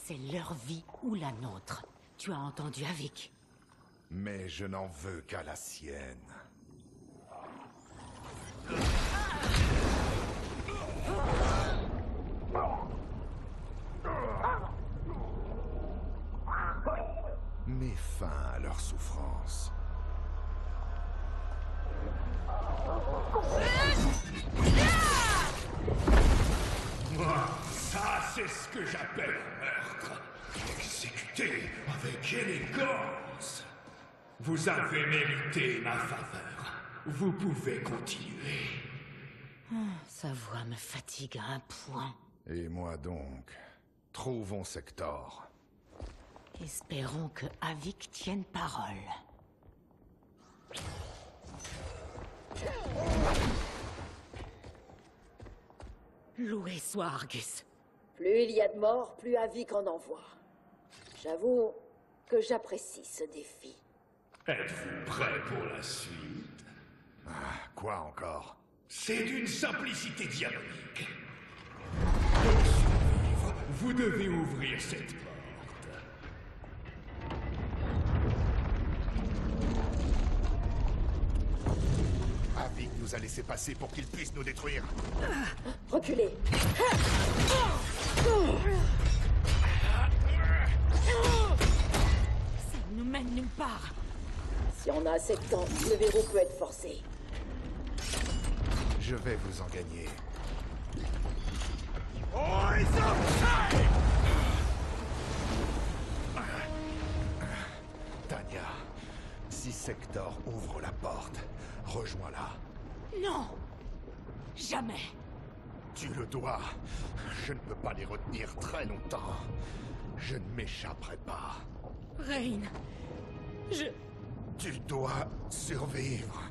C'est leur vie ou la nôtre. Tu as entendu Avik? Mais je n'en veux qu'à la sienne. Mets fin à leur souffrance. Moi, ça c'est ce que j'appelle un meurtre. Exécuté avec élégance. Vous avez mérité ma faveur. Vous pouvez continuer. Sa voix me fatigue à un point. Et moi donc. Trouvons Sector. Espérons que Avik tienne parole. Loué soit Argus. Plus il y a de morts, plus Avik en envoie. J'avoue que j'apprécie ce défi. Êtes-vous prêt pour la suite? Quoi encore? C'est d'une simplicité diabolique. Pour survivre, vous devez ouvrir cette porte. Avik nous a laissé passer pour qu'il puisse nous détruire. Reculez. Ça ne nous mène nulle part. Si on a assez de temps, le verrou peut être forcé. Je vais vous en gagner. Tanya, si Sector ouvre la porte, rejoins-la. Non! Jamais! Tu le dois. Je ne peux pas les retenir très longtemps. Je ne m'échapperai pas. Rain, Tu dois survivre.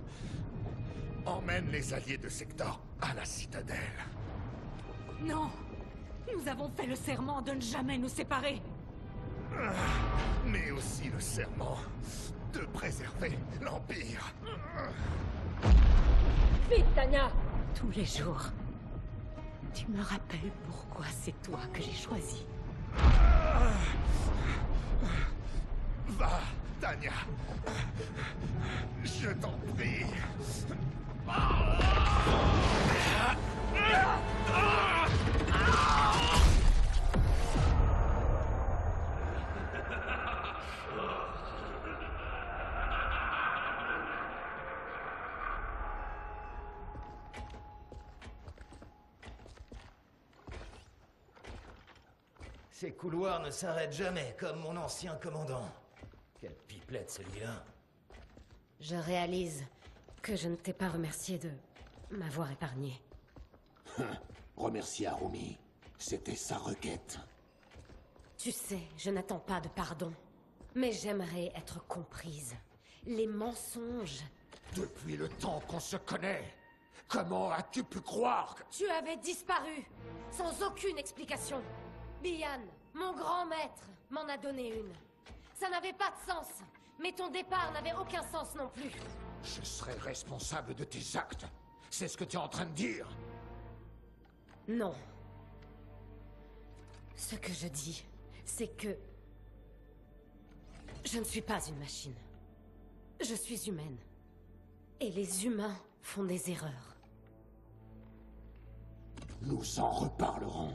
Emmène les alliés de Sector à la citadelle. Non! Nous avons fait le serment de ne jamais nous séparer! Mais aussi le serment de préserver l'Empire. Vite, Tanya! Tous les jours, tu me rappelles pourquoi c'est toi que j'ai choisi. Va, Tanya. Je t'en prie. Ces couloirs ne s'arrêtent jamais, comme mon ancien commandant. Quelle pipelette celui-là. Je réalise que je ne t'ai pas remercié de m'avoir épargné. Remercie Harumi. C'était sa requête. Tu sais, je n'attends pas de pardon. Mais j'aimerais être comprise. Les mensonges... Depuis le temps qu'on se connaît, comment as-tu pu croire que... Tu avais disparu, sans aucune explication. Bian, mon grand maître, m'en a donné une. Ça n'avait pas de sens, mais ton départ n'avait aucun sens non plus. Je serais responsable de tes actes. C'est ce que tu es en train de dire. Non. Ce que je dis, c'est que... je ne suis pas une machine. Je suis humaine. Et les humains font des erreurs. Nous en reparlerons.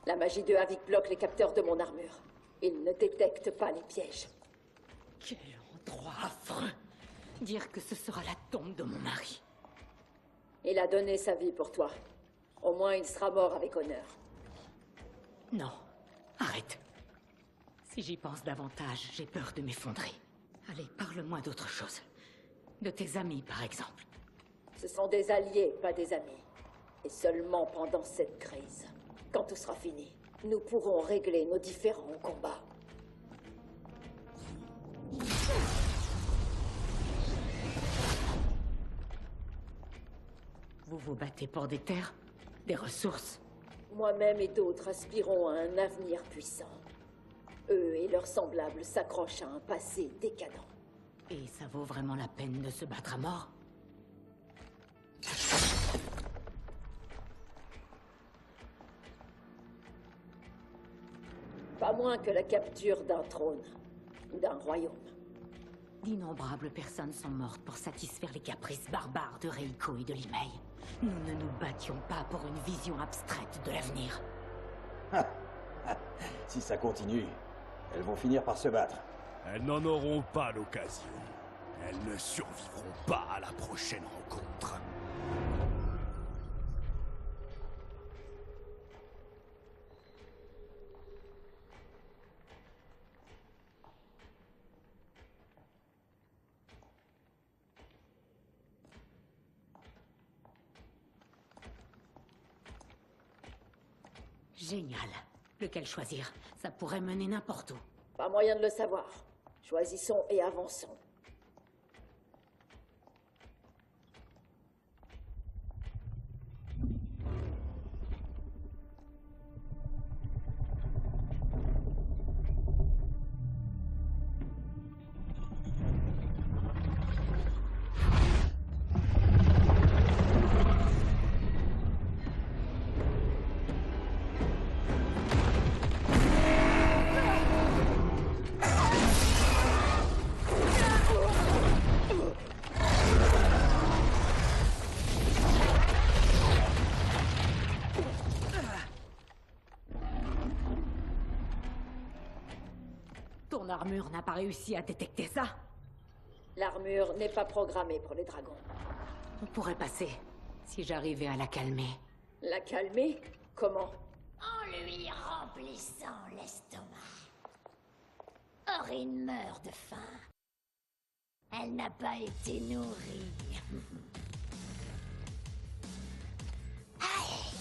La magie de Havik bloque les capteurs de mon armure. Ils ne détectent pas les pièges. Quel endroit affreux! Dire que ce sera la tombe de mon mari. Il a donné sa vie pour toi. Au moins, il sera mort avec honneur. Non, arrête. Si j'y pense davantage, j'ai peur de m'effondrer. Allez, parle-moi d'autre chose. De tes amis, par exemple. Ce sont des alliés, pas des amis. Et seulement pendant cette crise. Quand tout sera fini, nous pourrons régler nos différends au combat. Vous vous battez pour des terres, des ressources. Moi-même et d'autres aspirons à un avenir puissant. Eux et leurs semblables s'accrochent à un passé décadent. Et ça vaut vraiment la peine de se battre à mort? Pas moins que la capture d'un trône ou d'un royaume. D'innombrables personnes sont mortes pour satisfaire les caprices barbares de Reiko et de Limei. Nous ne nous battions pas pour une vision abstraite de l'avenir. Si ça continue, elles vont finir par se battre. Elles n'en auront pas l'occasion. Elles ne survivront pas à la prochaine rencontre. Génial. Lequel choisir? Ça pourrait mener n'importe où. Pas moyen de le savoir. Choisissons et avançons. Ton armure n'a pas réussi à détecter ça? L'armure n'est pas programmée pour les dragons. On pourrait passer, si j'arrivais à la calmer. La calmer? Comment? En lui remplissant l'estomac. Aurine meurt de faim. Elle n'a pas été nourrie. Allez!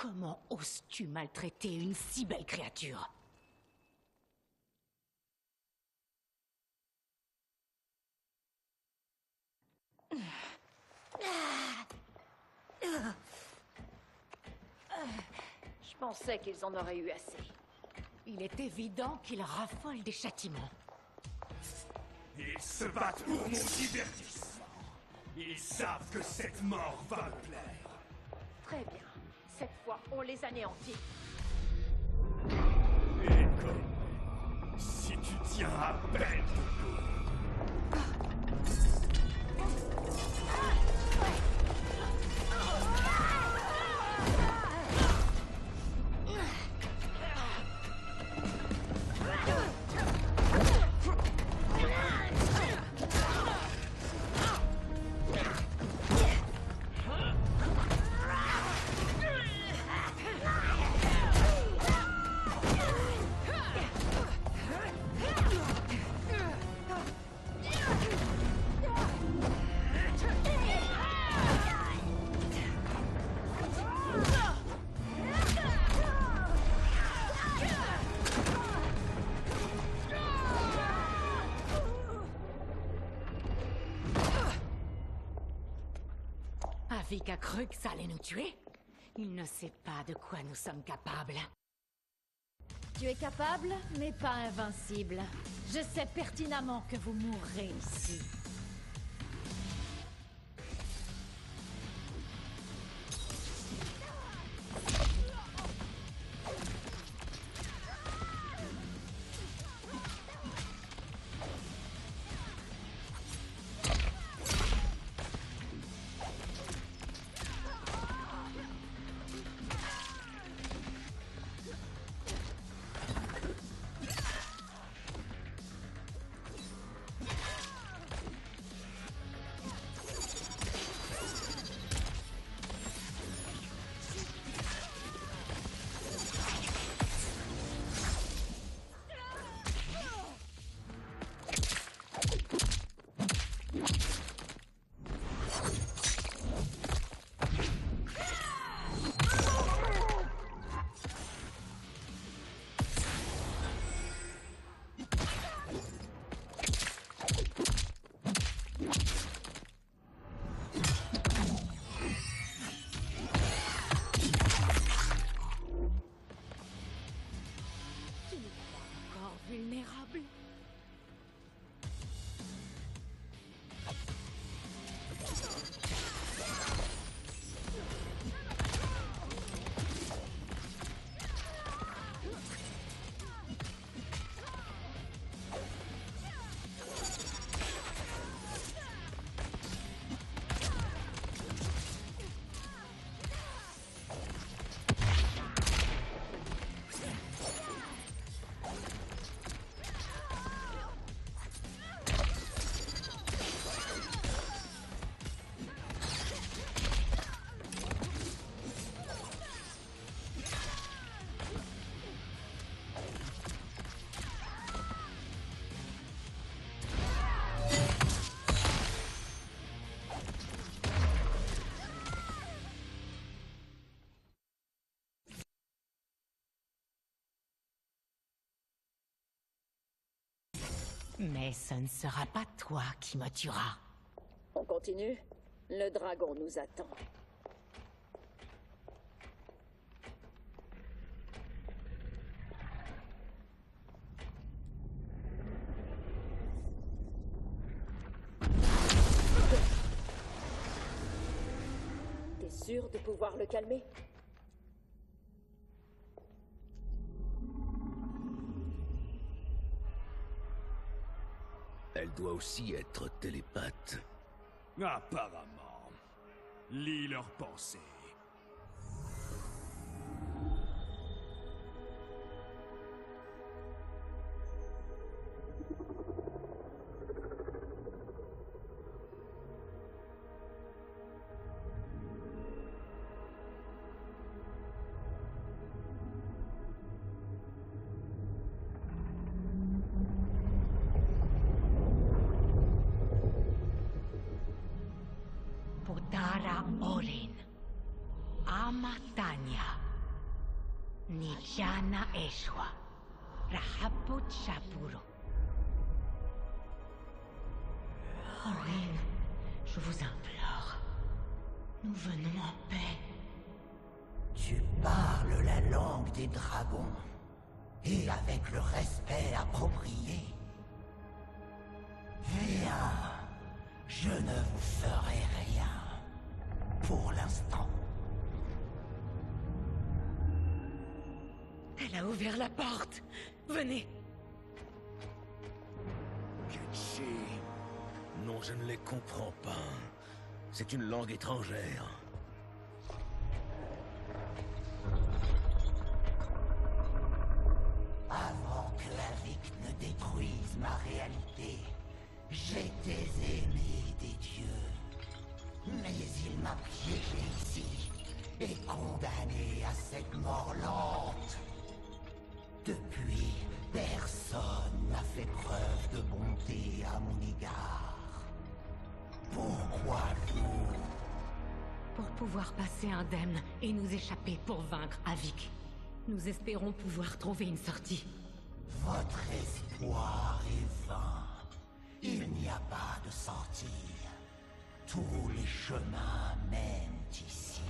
Comment oses-tu maltraiter une si belle créature? Je pensais qu'ils en auraient eu assez. Il est évident qu'ils raffolent des châtiments. Ils se battent pour mon divertissement. Ils savent que cette mort va me plaire. Très bien. Cette fois, on les anéantit. Et comme si tu tiens à peine debout. Avik a cru que ça allait nous tuer? Il ne sait pas de quoi nous sommes capables. Tu es capable, mais pas invincible. Je sais pertinemment que vous mourrez ici. Vulnérable. Mais ce ne sera pas toi qui me tueras. On continue? Le dragon nous attend. T'es sûr de pouvoir le calmer? Elle doit aussi être télépathe. Apparemment. Lis leurs pensées. Potara Orin. Amatanya. Nichana Eshwa. Rahaput Shapuro. Orin, je vous implore. Nous venons en paix. Tu parles la langue des dragons. Et avec le respect approprié. Viens, je ne vous ferai rien. Pour l'instant. Elle a ouvert la porte. Venez. Kutchi. Non, je ne les comprends pas. C'est une langue étrangère. Avant que Avik ne détruise ma réalité, j'étais aimé des dieux. Mais il m'a piégé ici et condamné à cette mort lente. Depuis, personne n'a fait preuve de bonté à mon égard. Pourquoi vous? Pour pouvoir passer indemne et nous échapper pour vaincre Avik. Nous espérons pouvoir trouver une sortie. Votre espoir est vain. Il n'y a pas de sortie. Tous les chemins mènent ici.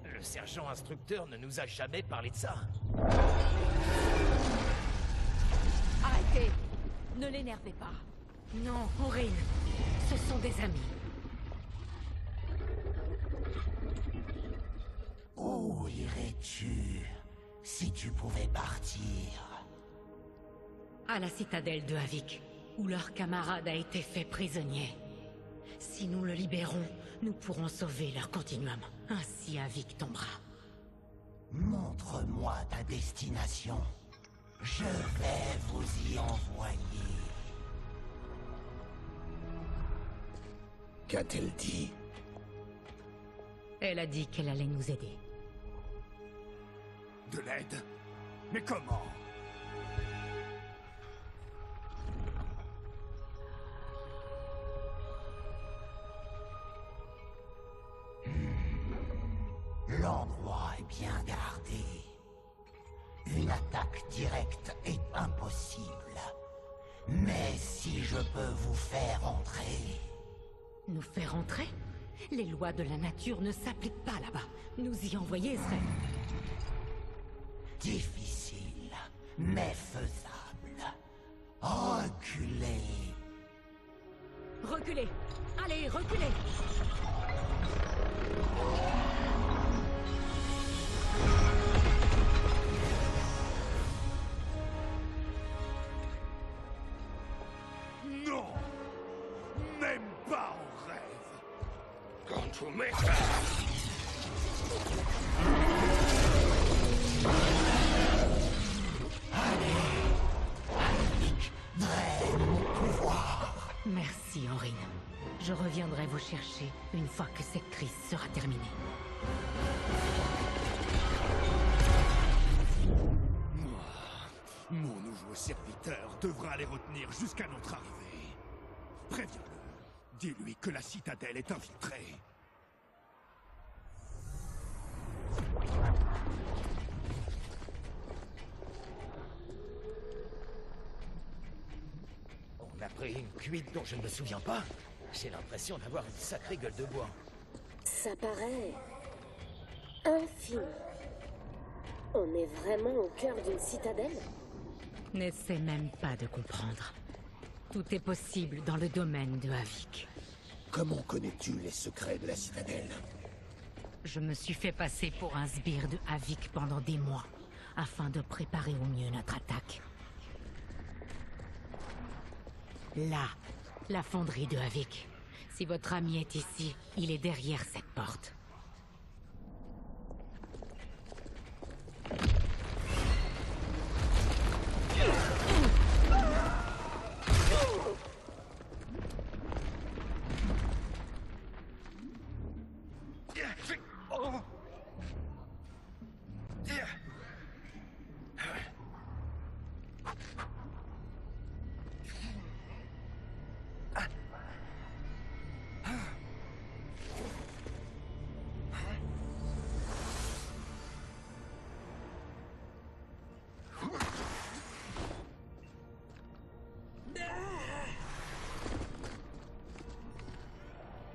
Le sergent instructeur ne nous a jamais parlé de ça. Arrêtez! Ne l'énervez pas. Non, Orin. Ce sont des amis. Où irais-tu si tu pouvais partir? À la citadelle de Avik, où leur camarade a été fait prisonnier. Si nous le libérons, nous pourrons sauver leur continuum. Ainsi Avik tombera. Montre-moi ta destination. Je vais vous y envoyer. Qu'a-t-elle dit? Elle a dit qu'elle allait nous aider. De l'aide? Mais comment? L'endroit est bien gardé. Une attaque directe est impossible. Mais si je peux vous faire entrer... Nous faire entrer? Les lois de la nature ne s'appliquent pas là-bas. Nous y envoyer serait... difficile, mais faisable. Reculez. Reculez! Allez, reculez! Non! Même pas en rêve! Quand tu m'es... Merci, Orin. Je reviendrai vous chercher une fois que cette crise sera terminée. Mon nouveau serviteur devra les retenir jusqu'à notre arrivée. Préviens-le. Dis-lui que la citadelle est infiltrée. On a pris une cuite dont je ne me souviens pas. J'ai l'impression d'avoir une sacrée gueule de bois. Ça paraît... infime. On est vraiment au cœur d'une citadelle? N'essaie même pas de comprendre. Tout est possible dans le domaine de Avik. Comment connais-tu les secrets de la citadelle? Je me suis fait passer pour un sbire de Avik pendant des mois, afin de préparer au mieux notre attaque. Là, la fonderie de Avik. Si votre ami est ici, il est derrière cette porte.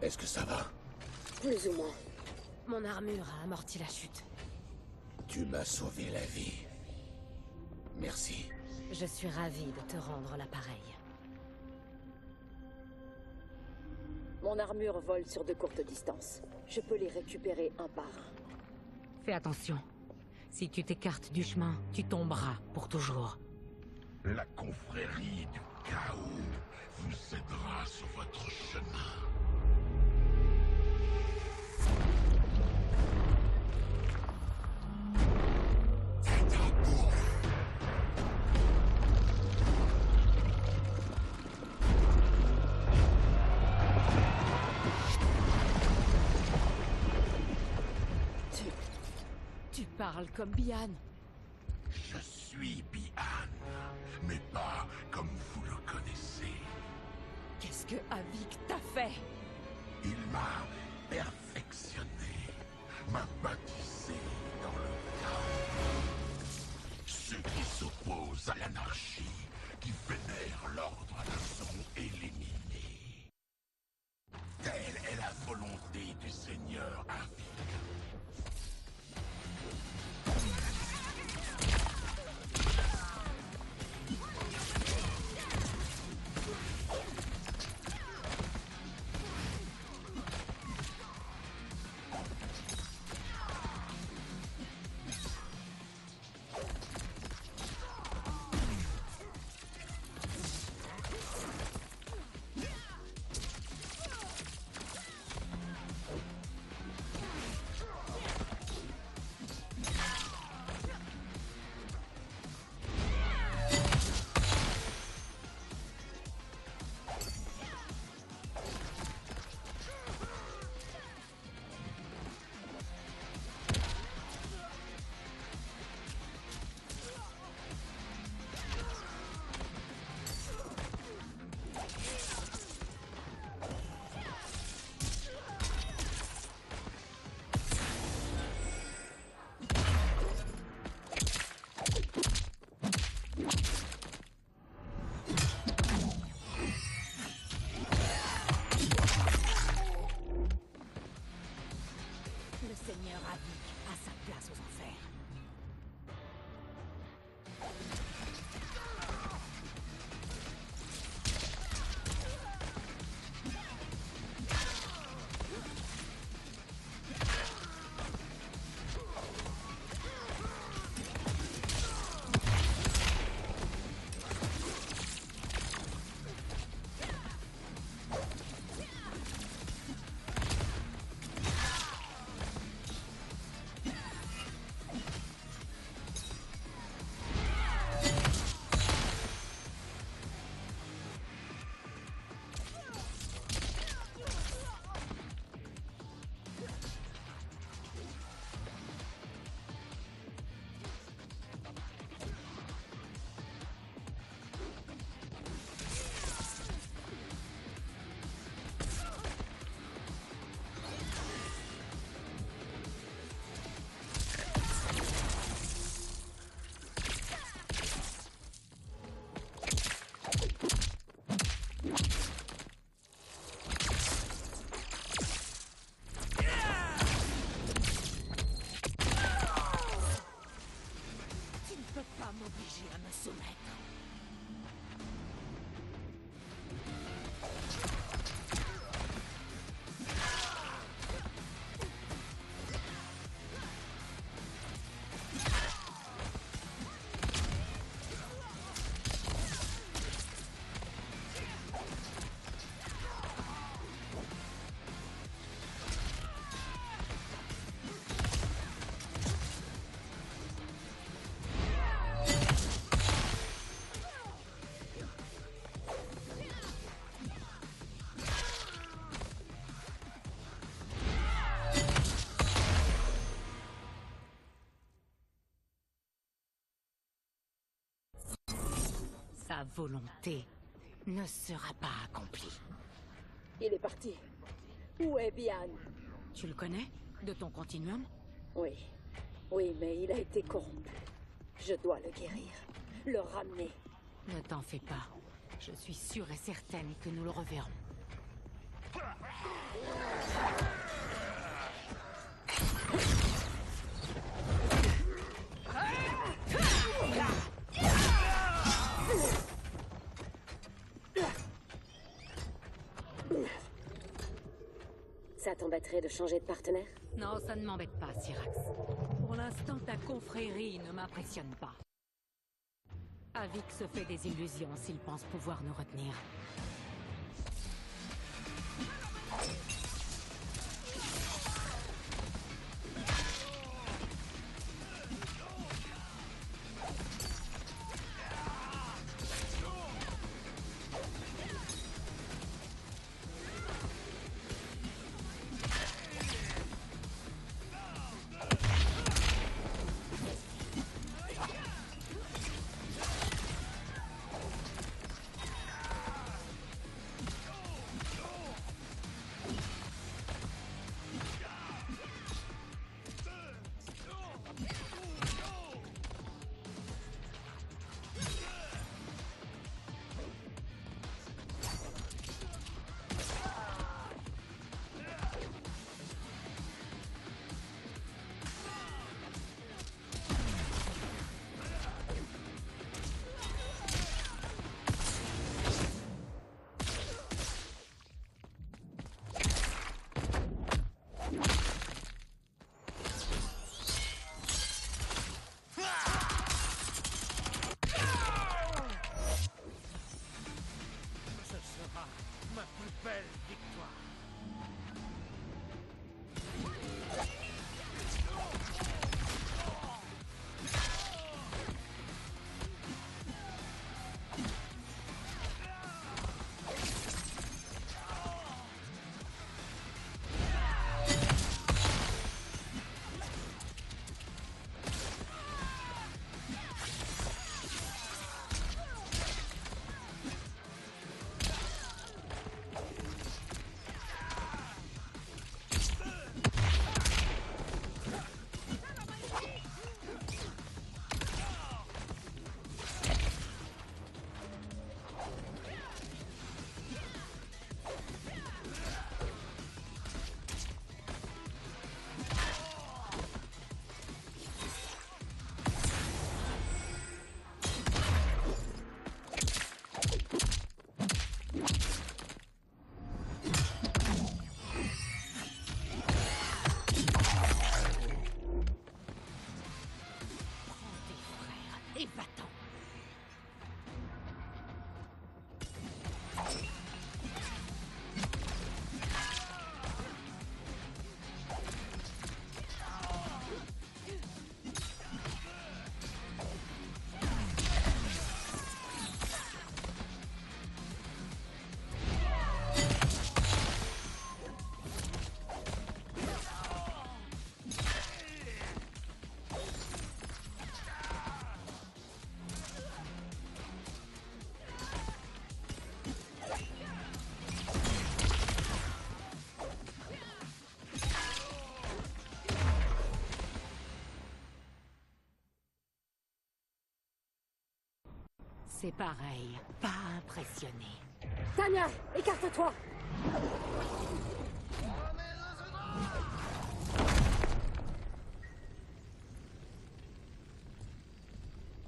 Est-ce que ça va? Plus ou moins. Mon armure a amorti la chute. Tu m'as sauvé la vie. Merci. Je suis ravie de te rendre l'appareil. Mon armure vole sur de courtes distances. Je peux les récupérer un par un. Fais attention. Si tu t'écartes du chemin, tu tomberas pour toujours. La confrérie du chaos vous aidera sur votre chemin. Tu parles comme Bihan. Je suis Bihan, mais pas comme vous le connaissez. Qu'est-ce que Havik t'a fait? Il m'a perfectionné, m'a baptisé dans le chaos. Ceux qui s'opposent à l'anarchie, qui vénèrent l'ordre, sont éliminés. Telle est la volonté du Seigneur Havik. Sa volonté ne sera pas accomplie. Il est parti. Où est Bihan? Tu le connais? De ton continuum? Oui. Oui, mais il a été corrompu. Je dois le guérir. Le ramener. Ne t'en fais pas. Je suis sûre et certaine que nous le reverrons. Ça t'embêterait de changer de partenaire? Non, ça ne m'embête pas, Syrax. Pour l'instant, ta confrérie ne m'impressionne pas. Avik se fait des illusions s'il pense pouvoir nous retenir. C'est pareil, pas impressionné. Tanya, écarte-toi!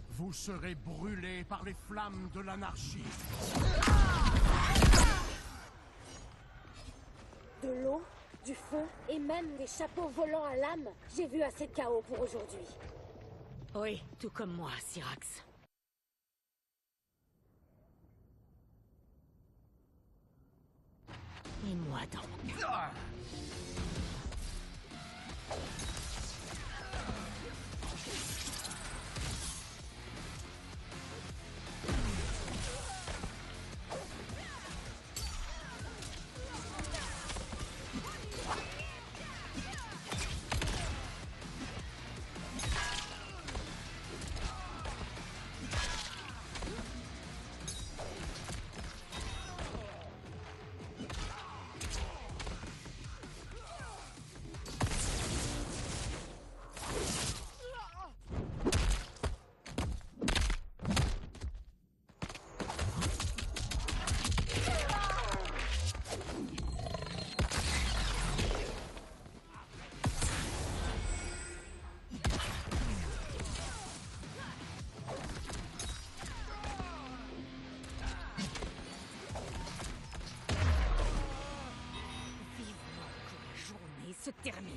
Vous serez brûlés par les flammes de l'anarchie. De l'eau, du feu et même des chapeaux volants à lame. J'ai vu assez de chaos pour aujourd'hui. Oui, tout comme moi, Syrax. Et moi donc. termine.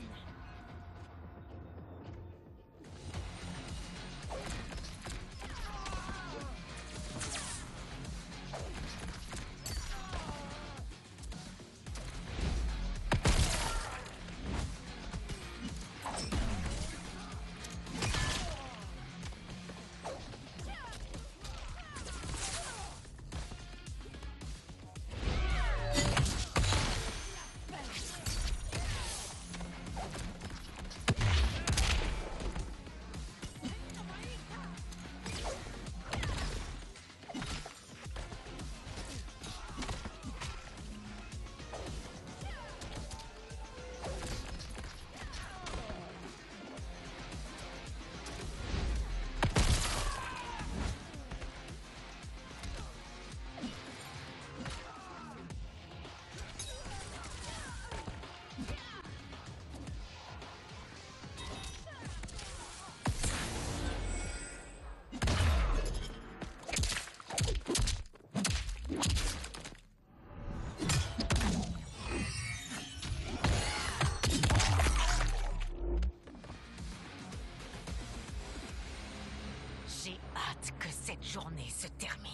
J'ai hâte que cette journée se termine.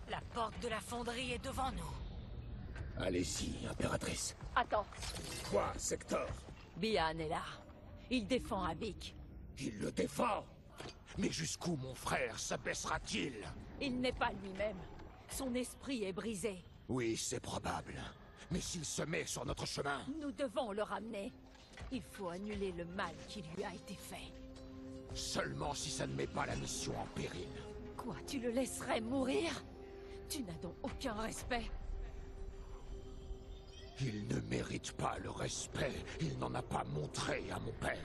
La porte de la fonderie est devant nous. Allez-y, impératrice. Attends, Quoi, Sector? Bihan est là. Il défend Havik. Il le défend. Mais jusqu'où mon frère s'abaissera-t-il? Il n'est pas lui-même. Son esprit est brisé. Oui, c'est probable. Mais s'il se met sur notre chemin... Nous devons le ramener. Il faut annuler le mal qui lui a été fait. Seulement si ça ne met pas la mission en péril. Quoi, tu le laisserais mourir? Tu n'as donc aucun respect. Il ne mérite pas le respect. Il n'en a pas montré à mon père.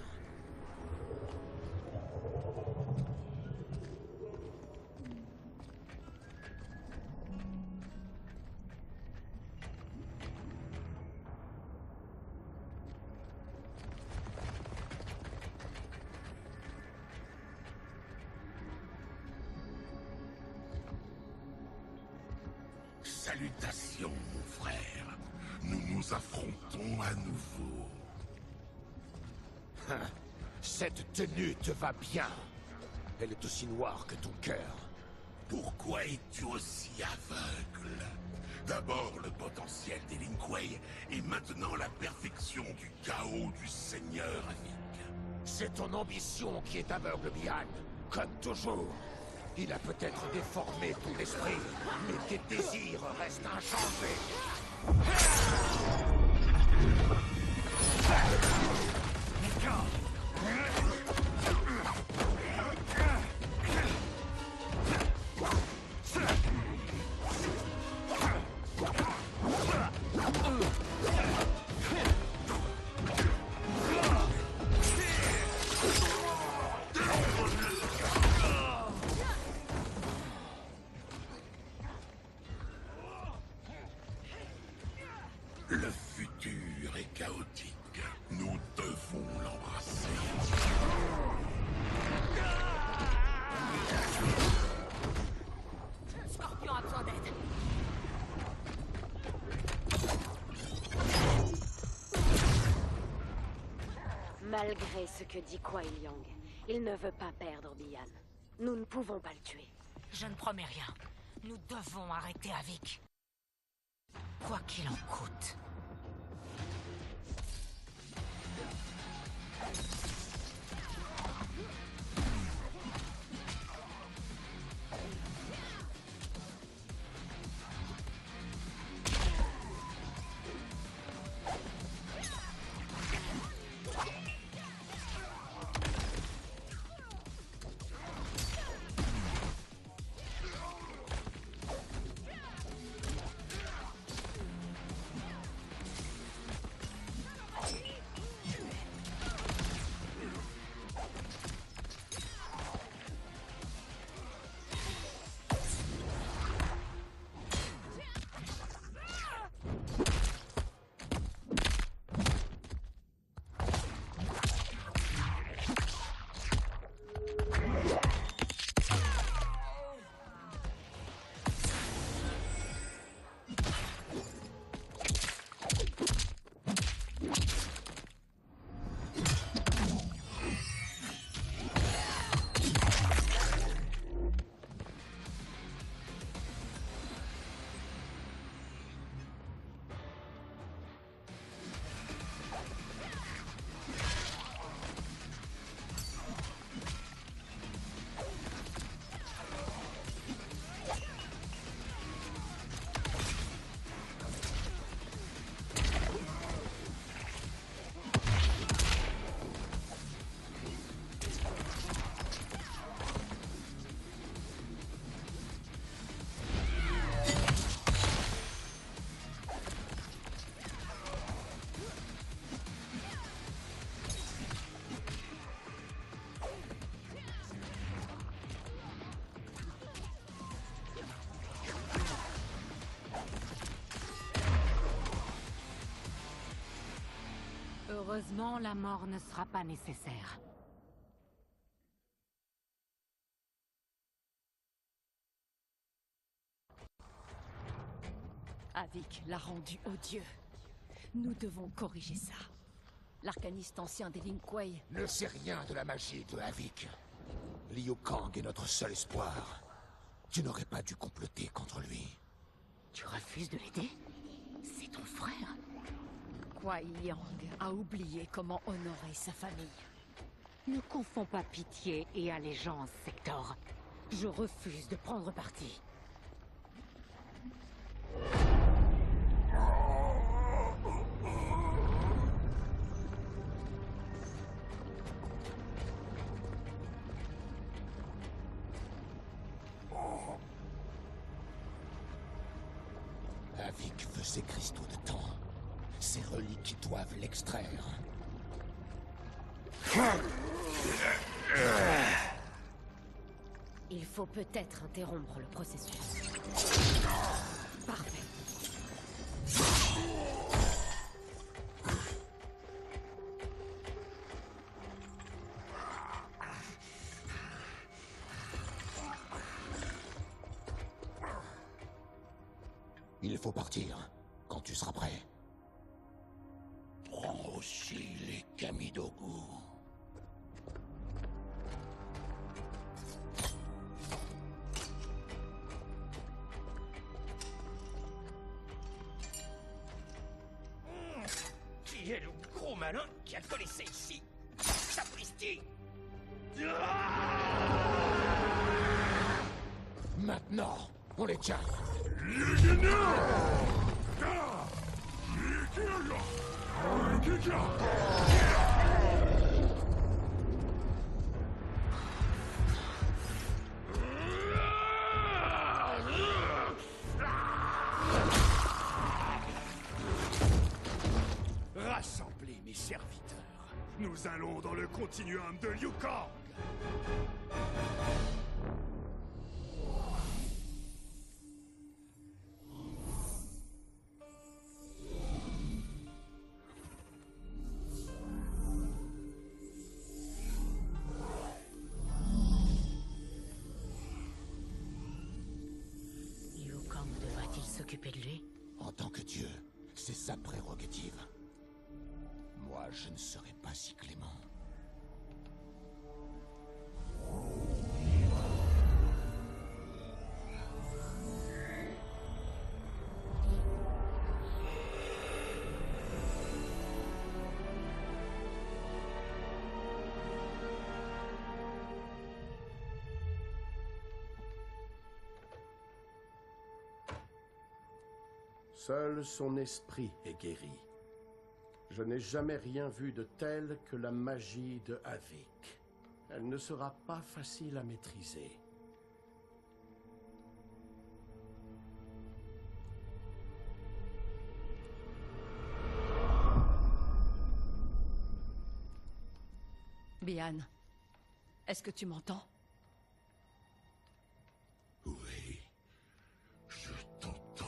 Salutations, mon frère. Nous nous affrontons à nouveau. Cette tenue te va bien. Elle est aussi noire que ton cœur. Pourquoi es-tu aussi aveugle? D'abord le potentiel des Lin Kuei, et maintenant la perfection du chaos du Seigneur Havik. C'est ton ambition qui est aveugle, Bihan. Comme toujours. Il a peut-être déformé ton esprit, mais tes désirs restent inchangés. Le futur est chaotique. Nous devons l'embrasser. Scorpion a besoin d'aide. Malgré ce que dit Kuai Liang, il ne veut pas perdre Bihan. Nous ne pouvons pas le tuer. Je ne promets rien. Nous devons arrêter Havik. Quoi qu'il en coûte. Heureusement, la mort ne sera pas nécessaire. Avik l'a rendu odieux. Nous devons corriger ça. L'arcaniste ancien des Lin Kuei ne sait rien de la magie de Avik. Liu Kang est notre seul espoir. Tu n'aurais pas dû comploter contre lui. Tu refuses de l'aider? C'est ton frère. Kuai Yang a oublié comment honorer sa famille. Ne confonds pas pitié et allégeance, Sector. Je refuse de prendre parti. Avik veut ces cristaux de temps. Ces reliques doivent l'extraire. Il faut peut-être interrompre le processus. Parfait. Il faut partir, quand tu seras prêt. Prends aussi les Kamidogu. Qui est le gros malin qui a collé ça ici? Sapristi! Maintenant, on les tient. Rassemblez mes serviteurs. Nous allons dans le continuum de Liu Kang. Liu Kang devrait-il s'occuper de lui? En tant que dieu, c'est sa prérogative. Moi, je ne serai pas si clément. Seul son esprit est guéri. Je n'ai jamais rien vu de tel que la magie de Avik. Elle ne sera pas facile à maîtriser. Bihan, est-ce que tu m'entends? Oui, je t'entends.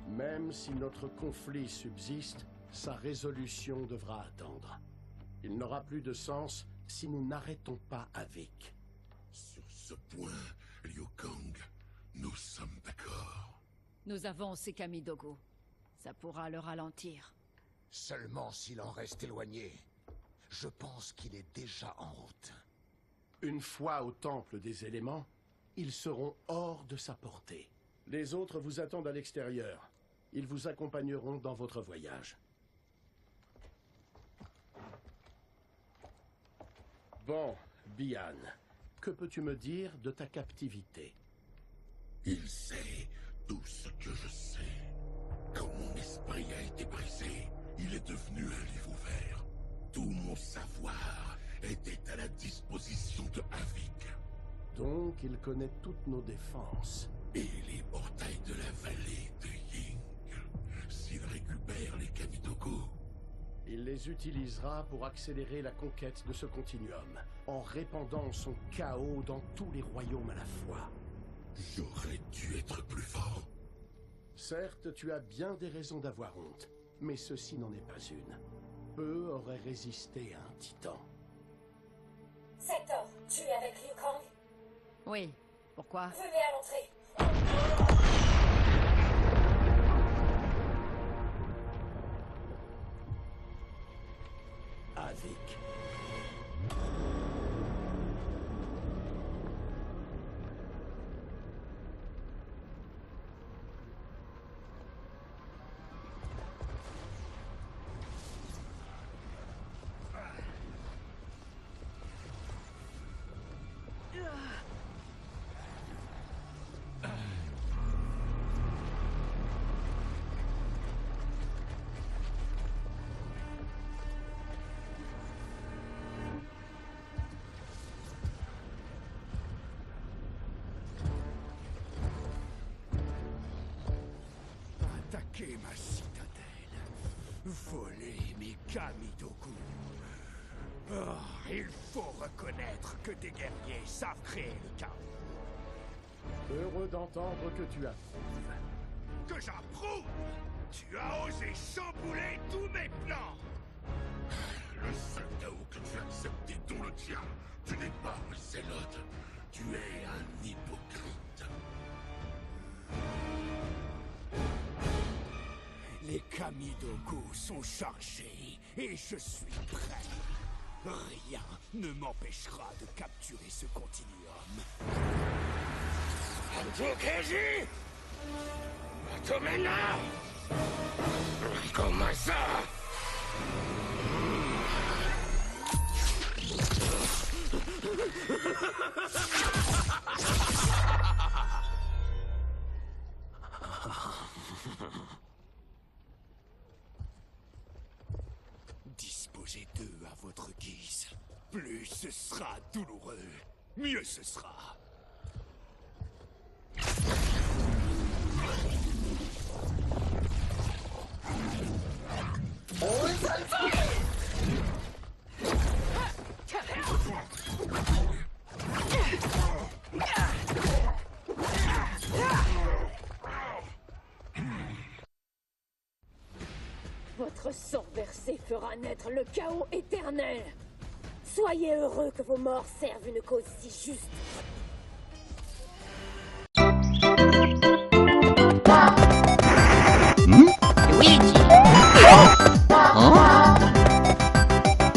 Même si notre conflit subsiste, sa résolution devra attendre. Il n'aura plus de sens si nous n'arrêtons pas Avik. Sur ce point, Liu Kang, nous sommes d'accord. Nous avons ces Kamidogu. Ça pourra le ralentir. Seulement s'il en reste éloigné. Je pense qu'il est déjà en route. Une fois au temple des éléments, ils seront hors de sa portée. Les autres vous attendent à l'extérieur. Ils vous accompagneront dans votre voyage. Bon, Bihan, que peux-tu me dire de ta captivité? Il sait tout ce que je sais. Quand mon esprit a été brisé, il est devenu un livre ouvert. Tout mon savoir était à la disposition de Avik. Donc, il connaît toutes nos défenses. Et les portails de la vallée de Ying. S'il récupère les Kamidogu, Il les utilisera pour accélérer la conquête de ce continuum, en répandant son chaos dans tous les royaumes à la fois. J'aurais dû être plus fort. Certes, tu as bien des raisons d'avoir honte, mais ceci n'en est pas une. Peu auraient résisté à un titan. Sector, tu es avec Liu Kang? Oui. Pourquoi? Venez à l'entrée. Havik. Attaquer ma citadelle, voler mes Kamidogu. Oh, il faut reconnaître que des guerriers savent créer le chaos. Heureux d'entendre que tu approuves. Que j'approuve? Tu as osé chambouler tous mes plans. Le seul chaos que tu as accepté dont le tien, tu n'es pas un zélote. Tu es un hypocrite. Les Kamidogu sont chargés et je suis prêt. Rien ne m'empêchera de capturer ce continuum. Antokeji! Atomena! Comment ça? Disposez d'eux à votre guise. Plus ce sera douloureux, mieux ce sera. Votre sang versé fera naître le chaos éternel. Soyez heureux que vos morts servent une cause si juste. Luigi!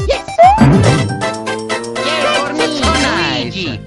Yes! Yeah, for me, Luigi!